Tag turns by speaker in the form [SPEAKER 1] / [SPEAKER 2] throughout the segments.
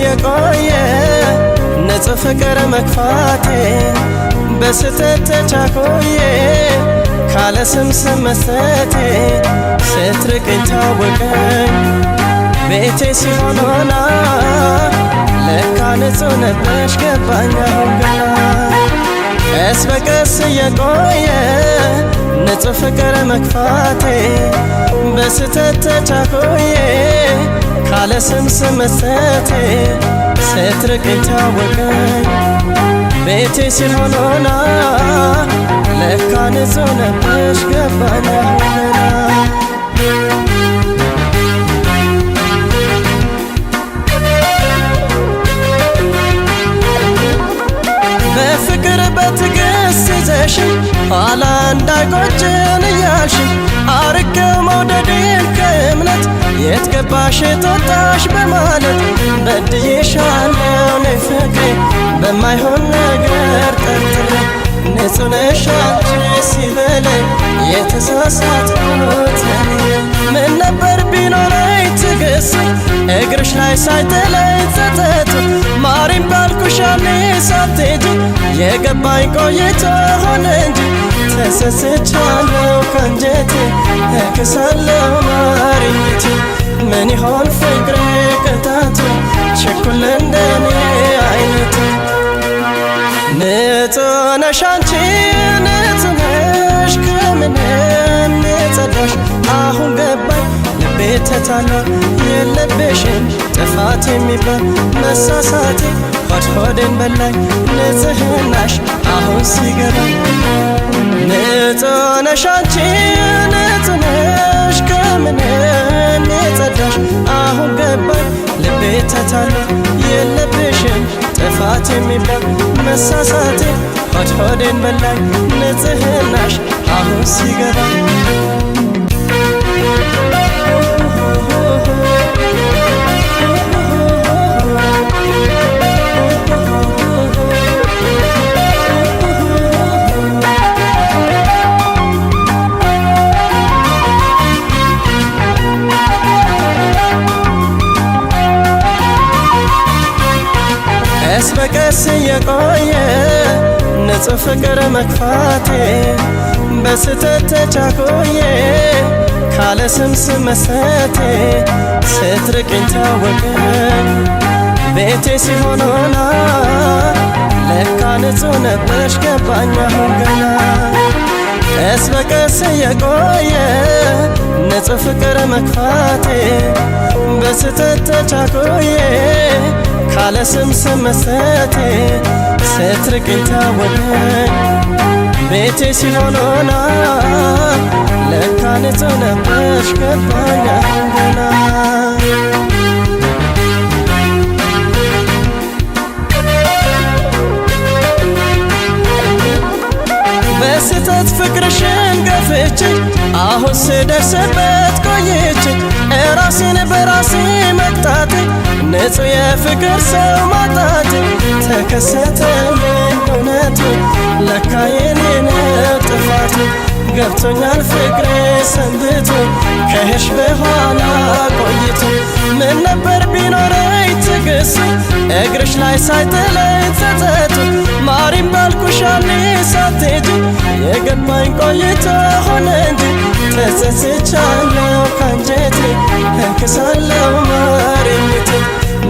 [SPEAKER 1] የቆየ ንጹህ ፍቅር መክፋቴ በስተት ተቻኮዬ ካለ ስም መስጠቴ ስትርቀኝ ታወቀኝ ቤቴ ሲሆን ሆና ለካ ንጹህ ነበርሽ ገባኝ አሁን ገና ቀስ በቀስ የቆየ ንጹህ ፍቅር መክፋቴ በስተት ተቻኮዬ ካለ ስም መስጠቴ ስትርቀኝ ታወቀኝ ቤቴ ሲሆን ሆና ለካ ንጹህ ነበርሽ ገባኝ አሁን ገና በፍቅር በትዕግስት ይዘሽ ኋላ እንዳይቆጭን እያልሽ አርቄው መውደዴን ከእምነት የት ገባሽ ተወጣሽ በማለት በድዬሻለሁ ነይ ፍቅሬ በማይሆን ነገር ጠርጥሬ ንጹህ ነሽ አንቺ ሲበለኝ የተሳሳትኩት ምን ነበር ቢኖረኝ ትዕግስት እግርሽ ላይ ሳይጥለኝ ጸጸት ማሪም ባልኩሽ ያኔ ሳትሄጂ የገባኝ ቆይቶ ሆነ እንጂ ተሰስቻለሁ ከአንጀቴ እክሳለሁ ማሪኝቴ ምን ይሆን ፍቅሬ ቅጣቱ ችኩል እንደኔ አይነቱ ንጹህ ነሽ አንቺ ንጹህ ነሽ ከምንም የጸዳሽ አሁን ገባኝ ልቤ ተታላ የለብሽም ጥፋት የሚባል መሳሳቴ ሆዴን በላኝ ንጽህናሽ አሁን ሲገባኝ ንጹህ ነሽ አንቺ ንጹህ ነሽ ከምንም የጸዳሽ አሁን ገባኝ ልቤ ተታላ የለብሽም ጥፋት የሚባል መሳሳቴ ሆዴን በላኝ ንጽህናሽ አሁን ሲገባኝ ቀስ በቀስ የቆየ ንጹህ ፍቅር መክፋቴ በስተት ተቻኮዬ ካለ ስም መስጠቴ ስትርቀኝ ታወቀኝ ቤቴ ሲሆን ሆና ለካ ንጹህ ነበርሽ ገባኝ አሁን ገና ቀስ በቀስ የቆየ ንጹህ ፍቅር መክፋቴ በስተት ተቻኮዬ ካለ ስም መስጠቴ ስትርቀኝ ታወቀኝ ቤቴ ሲሆን ሆና ለካ ንጹህ ነበርሽ ገባኝ አሁን ገና በስተት ፍቅርሽን ገፍቼ አሁን ስደርስበት ቆይቼ ራሴን በራሴ መቅጣቴ ንጹህ የፍቅር ሰው ማጣቴ ተከሰተልኝ እውነቱ ለካ የኔ ነው ጥፋቱ ገብቶኛል ፍቅሬ ሰንብቶ ከሄድሽ በኋላ ቆይቶ ምን ነበር ቢኖረኝ ትዕግስት እግርሽ ላይ ሳይጥለኝ ጸጸቱ ማሪም ባልኩሽ ያኔ ሳትሄጂ የገባኝ ቆይቶ ሆነ እንጂ ተጸጽቻለሁ ከአንጀቴ እክሳለሁ ማሪኝቴ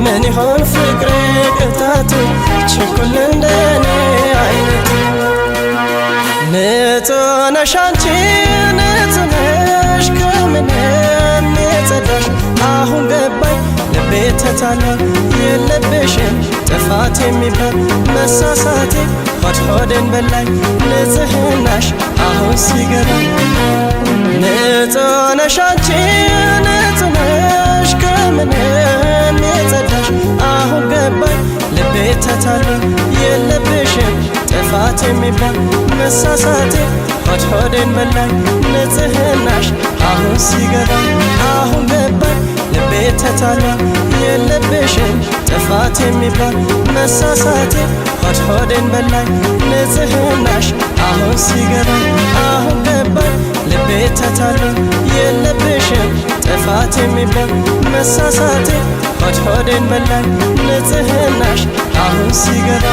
[SPEAKER 1] ምን ይሆን ፍቅሬ ቅጣቱ ችኩል እንደኔ አይነቱ ንጹህ ነሽ አንቺ ንጹህ ነሽ ከምንም የጸዳሽ አሁን ገባኝ ልቤ ተታላ የለብሽም ጥፋት የሚባል መሳሳቴ ሆዴን በላኝ ንጽህናሽ አሁን ሲገባኝ ንጹህ ነሽ አንቺ ንጹህ ነሽ ከምንም የጸዳሽ አሁን ገባኝ ልቤ ተታላ የለብሽም ጥፋት የሚባል መሳሳቴ ሆዴን በላኝ ንጽህናሽ አሁን ሲገባኝ አሁን ገባኝ ልቤ ተታላ የለብሽም ጥፋት የሚባል መሳሳቴ ሆዴን በላኝ ንጽህናሽ አሁን ሲገባኝ አሁን ገባኝ ልቤ ተታላ የለብሽም ጥፋት የሚባል መሳሳቴ ሆዴን በላኝ ንጽህናሽ አሁን ሲገባ